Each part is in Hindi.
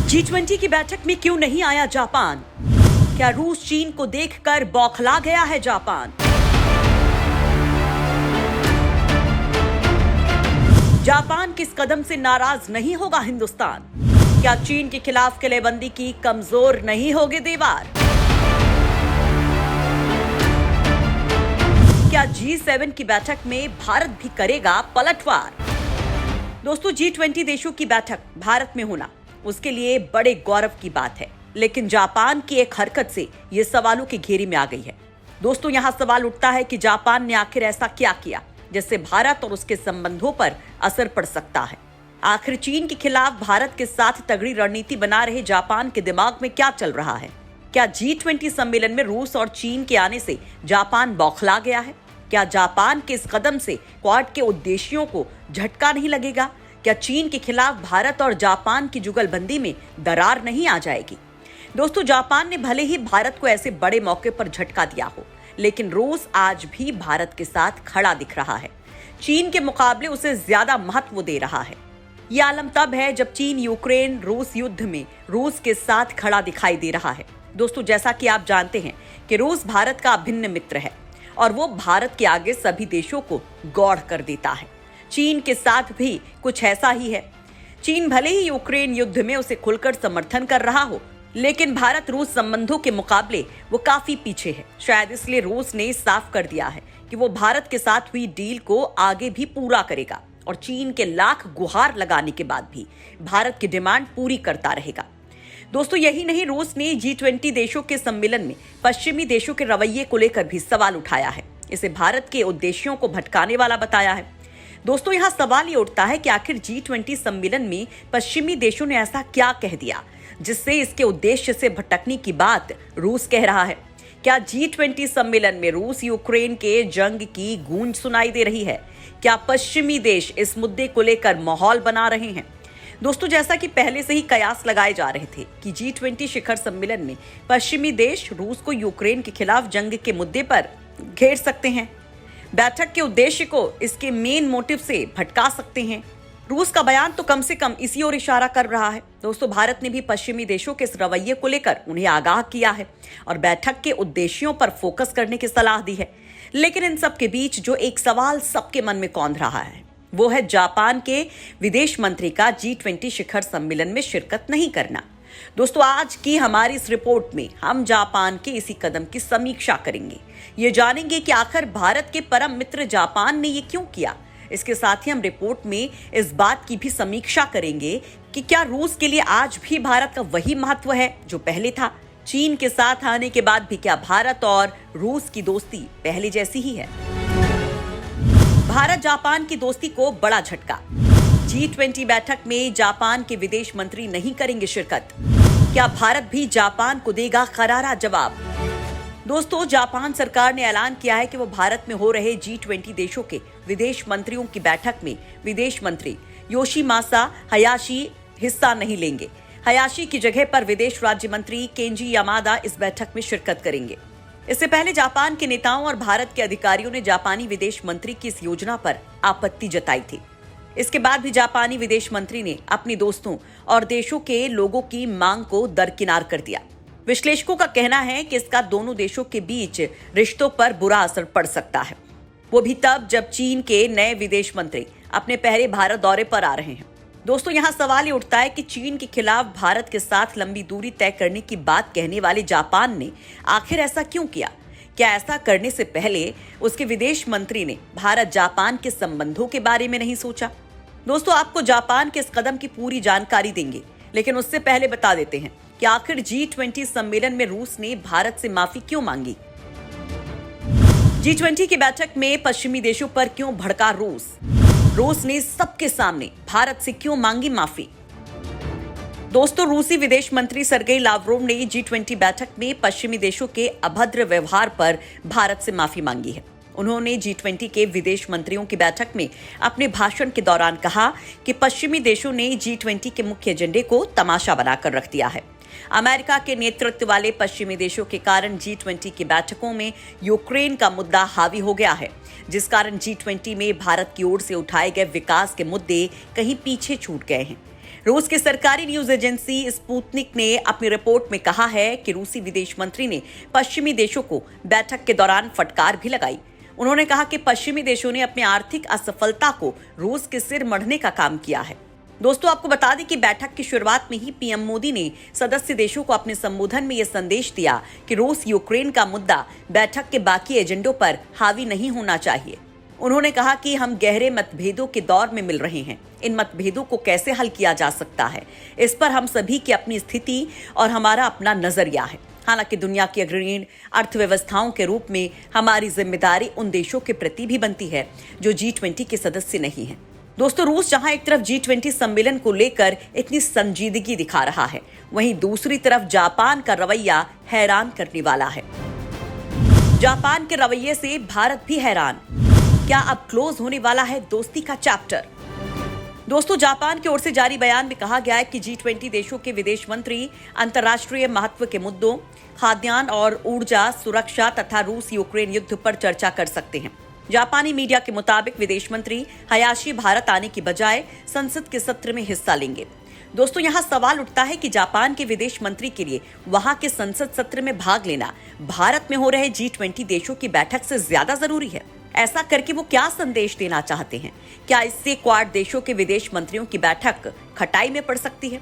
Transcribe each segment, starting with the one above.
G20 की बैठक में क्यों नहीं आया जापान? क्या रूस चीन को देखकर बौखला गया है जापान? जापान किस कदम से नाराज नहीं होगा हिंदुस्तान? क्या चीन के खिलाफ किलेबंदी की कमजोर नहीं होगी दीवार? क्या G7 की बैठक में भारत भी करेगा पलटवार? दोस्तों, G20 देशों की बैठक भारत में होना उसके लिए बड़े गौरव की बात है, लेकिन जापान की एक हरकत से ये सवालों की घेरी में आ गई है। दोस्तों, यहाँ सवाल उठता है कि जापान ने आखिर ऐसा क्या किया जिससे भारत और उसके संबंधों पर असर पड़ सकता है। आखिर चीन के खिलाफ भारत के साथ तगड़ी रणनीति बना रहे जापान के दिमाग में क्या चल रहा है? क्या G20 सम्मेलन में रूस और चीन के आने से जापान बौखला गया है? क्या जापान के इस कदम से क्वाड के उद्देश्यों को झटका नहीं लगेगा? क्या चीन के खिलाफ भारत और जापान की जुगलबंदी में दरार नहीं आ जाएगी? दोस्तों, जापान ने भले ही भारत को ऐसे बड़े मौके पर झटका दिया हो, लेकिन रूस आज भी भारत के साथ खड़ा दिख रहा है। चीन के मुकाबले उसे ज्यादा महत्व दे रहा है। यह आलम तब है जब चीन यूक्रेन रूस युद्ध में रूस के साथ खड़ा दिखाई दे रहा है। दोस्तों, जैसा कि आप जानते हैं कि रूस भारत का अभिन्न मित्र है और वो भारत के आगे सभी देशों को गौड़ कर देता है। चीन के साथ भी कुछ ऐसा ही है। चीन भले ही यूक्रेन युद्ध में उसे खुलकर समर्थन कर रहा हो, लेकिन भारत रूस संबंधों के मुकाबले वो काफी पीछे है। शायद इसलिए रूस ने साफ कर दिया है कि वो भारत के साथ हुई डील को आगे भी पूरा करेगा और चीन के लाख गुहार लगाने के बाद भी भारत की डिमांड पूरी करता रहेगा। दोस्तों, यही नहीं, रूस ने G20 देशों के सम्मेलन में पश्चिमी देशों के रवैये को लेकर भी सवाल उठाया है। इसे भारत के उद्देश्यों को भटकाने वाला बताया है। दोस्तों, यहाँ सवाल ये उठता है कि आखिर G20 सम्मेलन में पश्चिमी देशों ने ऐसा क्या कह दिया जिससे इसके उद्देश्य से भटकने की बात रूस कह रहा है? क्या G20 सम्मेलन में रूस यूक्रेन के जंग की गूंज सुनाई दे रही है? क्या पश्चिमी देश इस मुद्दे को लेकर माहौल बना रहे हैं? दोस्तों, जैसा कि पहले से ही कयास लगाए जा रहे थे कि G20 शिखर सम्मेलन में पश्चिमी देश रूस को यूक्रेन के खिलाफ जंग के मुद्दे पर घेर सकते हैं, बैठक के उद्देश्य को इसके मेन मोटिव से भटका सकते हैं। रूस का बयान तो कम से कम इसी ओर इशारा कर रहा है। दोस्तों, भारत ने भी पश्चिमी देशों के इस रवैये को लेकर उन्हें आगाह किया है और बैठक के उद्देश्यों पर फोकस करने की सलाह दी है। लेकिन इन सब के बीच जो एक सवाल सबके मन में कौंध रहा है, वो है जापान के विदेश मंत्री का G20 शिखर सम्मेलन में शिरकत नहीं करना। दोस्तों, आज की हमारी इस रिपोर्ट में हम जापान के इसी कदम की समीक्षा करेंगे। ये जानेंगे कि आखिर भारत के परम मित्र जापान ने ये क्यों किया। इसके साथ ही हम रिपोर्ट में इस बात की भी समीक्षा करेंगे कि क्या रूस के लिए आज भी भारत का वही महत्व है जो पहले था? चीन के साथ आने के बाद भी क्या भारत और रूस की दोस्ती पहले जैसी ही है? भारत जापान की दोस्ती को बड़ा झटका। G20 बैठक में जापान के विदेश मंत्री नहीं करेंगे शिरकत। क्या भारत भी जापान को देगा करारा जवाब? दोस्तों, जापान सरकार ने ऐलान किया है कि वो भारत में हो रहे G20 देशों के विदेश मंत्रियों की बैठक में विदेश मंत्री योशिमासा हयाशी हिस्सा नहीं लेंगे। हयाशी की जगह पर विदेश राज्य मंत्री केंजी यामादा इस बैठक में शिरकत करेंगे। इससे पहले जापान के नेताओं और भारत के अधिकारियों ने जापानी विदेश मंत्री की इस योजना पर आपत्ति जताई थी। इसके बाद भी जापानी विदेश मंत्री ने अपने दोस्तों और देशों के लोगों की मांग को दरकिनार कर दिया। विश्लेषकों का कहना है कि इसका दोनों देशों के बीच रिश्तों पर बुरा असर पड़ सकता है, वो भी तब जब चीन के नए विदेश मंत्री अपने पहले भारत दौरे पर आ रहे हैं। दोस्तों, यहाँ सवाल ये उठता है कि चीन के खिलाफ भारत के साथ लंबी दूरी तय करने की बात कहने वाले जापान ने आखिर ऐसा क्यों किया? क्या ऐसा करने से पहले उसके विदेश मंत्री ने भारत जापान के संबंधों के बारे में नहीं सोचा? दोस्तों, आपको जापान के इस कदम की पूरी जानकारी देंगे, लेकिन उससे पहले बता देते हैं कि आखिर G20 सम्मेलन में रूस ने भारत से माफी क्यों मांगी। G20 की बैठक में पश्चिमी देशों पर क्यों भड़का रूस? रूस ने सबके सामने भारत से क्यों मांगी माफी? दोस्तों, रूसी विदेश मंत्री सर्गेई लावरोव ने G20 बैठक में पश्चिमी देशों के अभद्र व्यवहार पर भारत से माफी मांगी है। उन्होंने G20 के विदेश मंत्रियों की बैठक में अपने भाषण के दौरान कहा कि पश्चिमी देशों ने G20 के मुख्य एजेंडे को तमाशा बनाकर रख दिया है। अमेरिका के नेतृत्व वाले पश्चिमी देशों के कारण G20 की बैठकों में यूक्रेन का मुद्दा हावी हो गया है, जिस कारण G20 में भारत की ओर से उठाए गए विकास के मुद्दे कहीं पीछे छूट गए हैं। रूस की सरकारी न्यूज एजेंसी स्पुतनिक ने अपनी रिपोर्ट में कहा है कि रूसी विदेश मंत्री ने पश्चिमी देशों को बैठक के दौरान फटकार भी लगाई। उन्होंने कहा कि पश्चिमी देशों ने अपनी आर्थिक असफलता को रूस के सिर मढ़ने का काम किया है। दोस्तों, आपको बता दें कि बैठक की शुरुआत में ही पीएम मोदी ने सदस्य देशों को अपने संबोधन में यह संदेश दिया कि रूस यूक्रेन का मुद्दा बैठक के बाकी एजेंडों पर हावी नहीं होना चाहिए। उन्होंने कहा कि हम गहरे मतभेदों के दौर में मिल रहे हैं। इन मतभेदों को कैसे हल किया जा सकता है, इस पर हम सभी की अपनी स्थिति और हमारा अपना नजरिया है। हालांकि दुनिया की अग्रणी अर्थव्यवस्थाओं के रूप में हमारी जिम्मेदारी उन देशों के प्रति भी बनती है जो G20 के सदस्य नहीं हैं। दोस्तों, रूस जहां एक तरफ G20 सम्मेलन को लेकर इतनी संजीदगी दिखा रहा है, वहीं दूसरी तरफ जापान का रवैया हैरान करने वाला है। जापान के रवैये से भारत भी हैरान। क्या अब क्लोज होने वाला है दोस्ती का चैप्टर? दोस्तों, जापान की ओर से जारी बयान में कहा गया है कि G20 देशों के विदेश मंत्री अंतर्राष्ट्रीय महत्व के मुद्दों, खाद्यान्न और ऊर्जा सुरक्षा तथा रूस यूक्रेन युद्ध पर चर्चा कर सकते हैं। जापानी मीडिया के मुताबिक विदेश मंत्री हयाशी भारत आने की बजाय संसद के सत्र में हिस्सा लेंगे। दोस्तों, यहाँ सवाल उठता है कि जापान के विदेश मंत्री के लिए वहां के संसद सत्र में भाग लेना भारत में हो रहे G20 देशों की बैठक से ज्यादा जरूरी है। ऐसा करके वो क्या संदेश देना चाहते हैं? क्या इससे क्वाड देशों के विदेश मंत्रियों की बैठक खटाई में पड़ सकती है?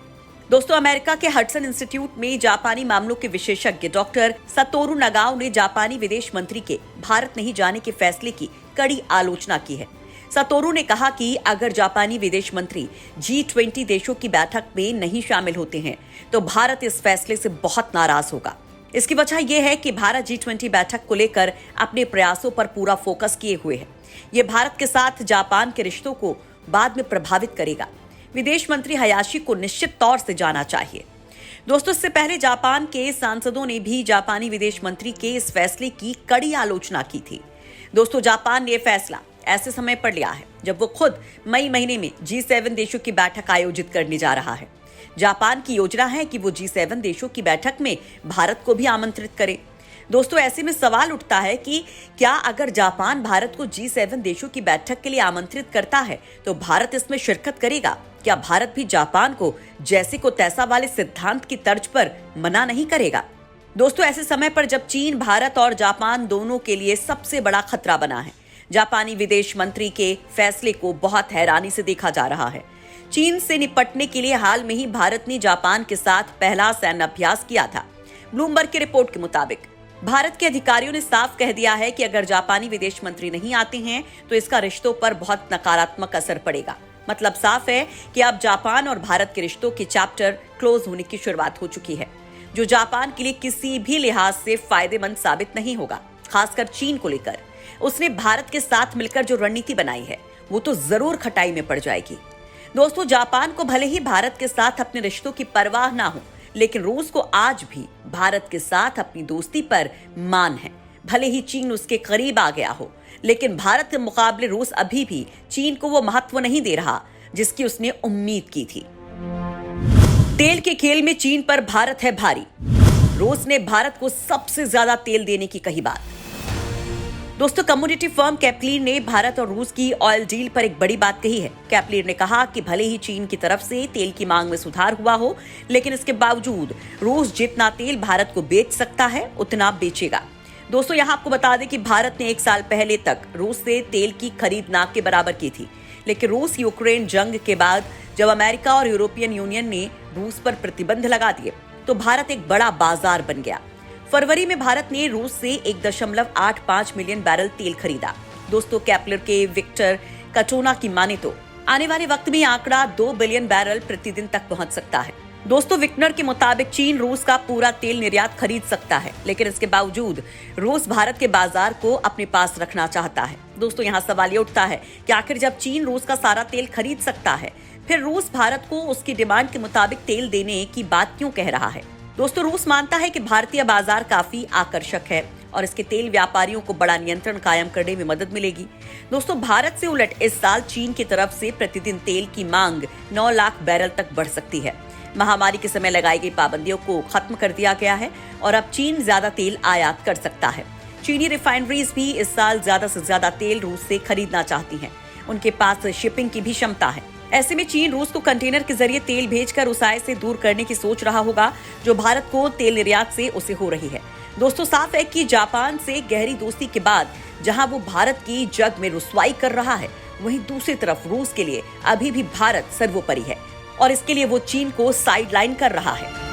दोस्तों, अमेरिका के हडसन इंस्टीट्यूट में जापानी मामलों के विशेषज्ञ डॉक्टर सतोरू नगाओ ने जापानी विदेश मंत्री के भारत नहीं जाने के फैसले की कड़ी आलोचना की है। सतोरू ने कहा कि अगर जापानी विदेश मंत्री G20 देशों की बैठक में नहीं शामिल होते हैं तो भारत इस फैसले से बहुत नाराज होगा। इसकी वजह यह है कि भारत G20 बैठक को लेकर अपने प्रयासों पर पूरा फोकस किए हुए है। ये भारत के साथ जापान के रिश्तों को बाद में प्रभावित करेगा। विदेश मंत्री हयाशी को निश्चित तौर से जाना चाहिए। दोस्तों, इससे पहले जापान के सांसदों ने भी जापानी विदेश मंत्री के इस फैसले की कड़ी आलोचना की थी। दोस्तों, जापान ने यह फैसला ऐसे समय पर लिया है जब वो खुद मई महीने में G7 देशों की बैठक आयोजित करने जा रहा है। जापान की योजना है कि वो G7 देशों की बैठक में भारत को भी आमंत्रित करे। दोस्तों, ऐसे में सवाल उठता है कि क्या अगर जापान भारत को G7 देशों की बैठक के लिए आमंत्रित करता है तो भारत इसमें शिरकत करेगा? क्या भारत भी जापान को जैसे को तैसा वाले सिद्धांत की तर्ज पर मना नहीं करेगा? दोस्तों, ऐसे समय पर जब चीन भारत और जापान दोनों के लिए सबसे बड़ा खतरा बना है, जापानी विदेश मंत्री के फैसले को बहुत हैरानी से देखा जा रहा है। चीन से निपटने के लिए हाल में ही भारत ने जापान के साथ पहला सैन्य अभ्यास किया था। ब्लूमबर्ग की रिपोर्ट के मुताबिक भारत के अधिकारियों ने साफ कह दिया है कि अगर जापानी विदेश मंत्री नहीं आते हैं तो इसका रिश्तों पर बहुत नकारात्मक असर पड़ेगा। मतलब साफ है कि अब जापान और भारत के रिश्तों के चैप्टर क्लोज होने की शुरुआत हो चुकी है, जो जापान के लिए किसी भी लिहाज से फायदेमंद साबित नहीं होगा। खासकर चीन को लेकर उसने भारत के साथ मिलकर जो रणनीति बनाई है वो तो जरूर खटाई में पड़ जाएगी। दोस्तों, जापान को भले ही भारत के साथ अपने रिश्तों की परवाह ना हो, लेकिन रूस को आज भी भारत के साथ अपनी दोस्ती पर मान है। भले ही चीन उसके करीब आ गया हो, लेकिन भारत के मुकाबले रूस अभी भी चीन को वो महत्व नहीं दे रहा जिसकी उसने उम्मीद की थी। तेल के खेल में चीन पर भारत है भारी। रूस ने भारत को सबसे ज्यादा तेल देने की कही बात। दोस्तों, कमोडिटी फर्म कैप्लीर ने भारत और रूस की ऑयल डील पर एक बड़ी बात कही है। कैप्लीर ने कहा कि भले ही चीन की तरफ से तेल की मांग में सुधार हुआ हो, लेकिन इसके बावजूद रूस जितना तेल भारत को बेच सकता है उतना बेचेगा। दोस्तों, यहाँ आपको बता दें कि भारत ने 1 साल पहले तक रूस से तेल की खरीद ना के बराबर की थी, लेकिन रूस यूक्रेन जंग के बाद जब अमेरिका और यूरोपियन यूनियन ने रूस पर प्रतिबंध लगा दिए तो भारत एक बड़ा बाजार बन गया। फरवरी में भारत ने रूस से 1.85 मिलियन बैरल तेल खरीदा। दोस्तों, कैप्लर के विक्टर कटोना की माने तो आने वाले वक्त में आंकड़ा 2 बिलियन बैरल प्रतिदिन तक पहुंच सकता है। दोस्तों, विक्टर के मुताबिक चीन रूस का पूरा तेल निर्यात खरीद सकता है, लेकिन इसके बावजूद रूस भारत के बाजार को अपने पास रखना चाहता है। दोस्तों, यहाँ सवाल ये उठता है कि आखिर जब चीन रूस का सारा तेल खरीद सकता है, फिर रूस भारत को उसकी डिमांड के मुताबिक तेल देने की बात क्यों कह रहा है? दोस्तों, रूस मानता है कि भारतीय बाजार काफी आकर्षक है और इसके तेल व्यापारियों को बड़ा नियंत्रण कायम करने में मदद मिलेगी। दोस्तों, भारत से उलट इस साल चीन की तरफ से प्रतिदिन तेल की मांग 9 लाख बैरल तक बढ़ सकती है। महामारी के समय लगाई गई पाबंदियों को खत्म कर दिया गया है और अब चीन ज्यादा तेल आयात कर सकता है। चीनी रिफाइनरीज भी इस साल ज्यादा से ज्यादा तेल रूस से खरीदना चाहती हैं। उनके पास शिपिंग की भी क्षमता है। ऐसे में चीन रूस को कंटेनर के जरिए तेल भेजकर उस आय से दूर करने की सोच रहा होगा जो भारत को तेल निर्यात से उसे हो रही है। दोस्तों, साफ है कि जापान से गहरी दोस्ती के बाद जहां वो भारत की जग में रुसवाई कर रहा है, वहीं दूसरी तरफ रूस के लिए अभी भी भारत सर्वोपरि है और इसके लिए वो चीन को साइडलाइन कर रहा है।